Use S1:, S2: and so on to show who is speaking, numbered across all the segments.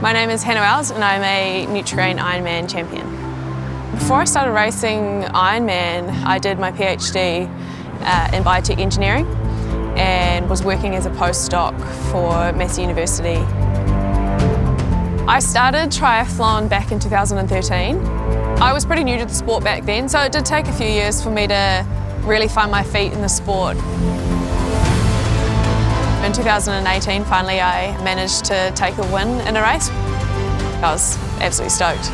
S1: My name is Hannah Wells and I'm a Nutri-Grain Ironman champion. Before I started racing Ironman, I did my PhD in biotech engineering and was working as a postdoc for Massey University. I started triathlon back in 2013. I was pretty new to the sport back then, so it did take a few years for me to really find my feet in the sport. In 2018, finally, I managed to take a win in a race. I was absolutely stoked.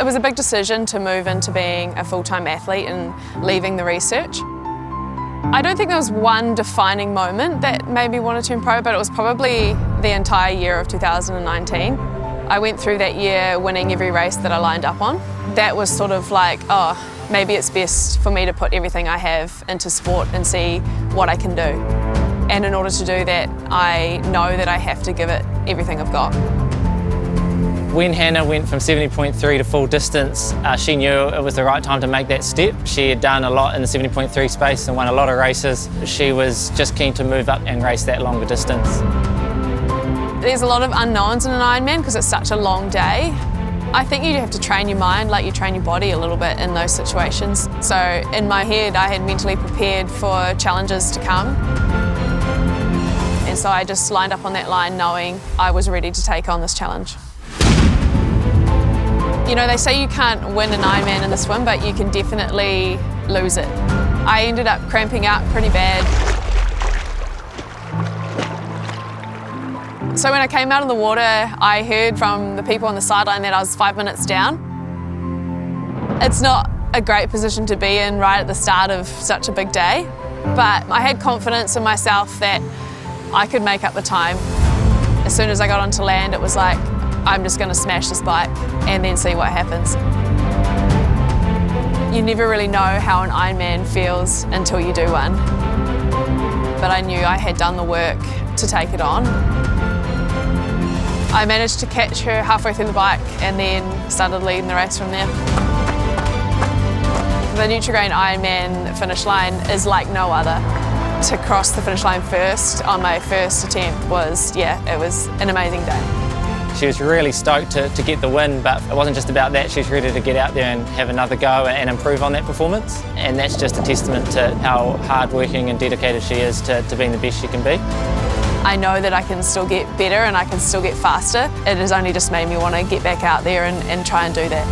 S1: It was a big decision to move into being a full-time athlete and leaving the research. I don't think there was one defining moment that made me want to turn pro, but it was probably the entire year of 2019. I went through that year winning every race that I lined up on. That was sort of like, oh, maybe it's best for me to put everything I have into sport and see what I can do. And in order to do that, I know that I have to give it everything I've got.
S2: When Hannah went from 70.3 to full distance, she knew it was the right time to make that step. She had done a lot in the 70.3 space and won a lot of races. She was just keen to move up and race that longer distance.
S1: There's a lot of unknowns in an Ironman because it's such a long day. I think you have to train your mind like you train your body a little bit in those situations. So in my head, I had mentally prepared for challenges to come. And so I just lined up on that line knowing I was ready to take on this challenge. You know, they say you can't win an Ironman in the swim, but you can definitely lose it. I ended up cramping up pretty bad. So when I came out of the water, I heard from the people on the sideline that I was 5 minutes down. It's not a great position to be in right at the start of such a big day, but I had confidence in myself that I could make up the time. As soon as I got onto land, it was like, I'm just going to smash this bike and then see what happens. You never really know how an Ironman feels until you do one. But I knew I had done the work to take it on. I managed to catch her halfway through the bike and then started leading the race from there. The Nutri-Grain Ironman finish line is like no other. To cross the finish line first on my first attempt was, it was an amazing day.
S2: She was really stoked to get the win, but it wasn't just about that. She was ready to get out there and have another go and improve on that performance. And that's just a testament to how hardworking and dedicated she is to being the best she can be.
S1: I know that I can still get better and I can still get faster. It has only just made me want to get back out there and try and do that.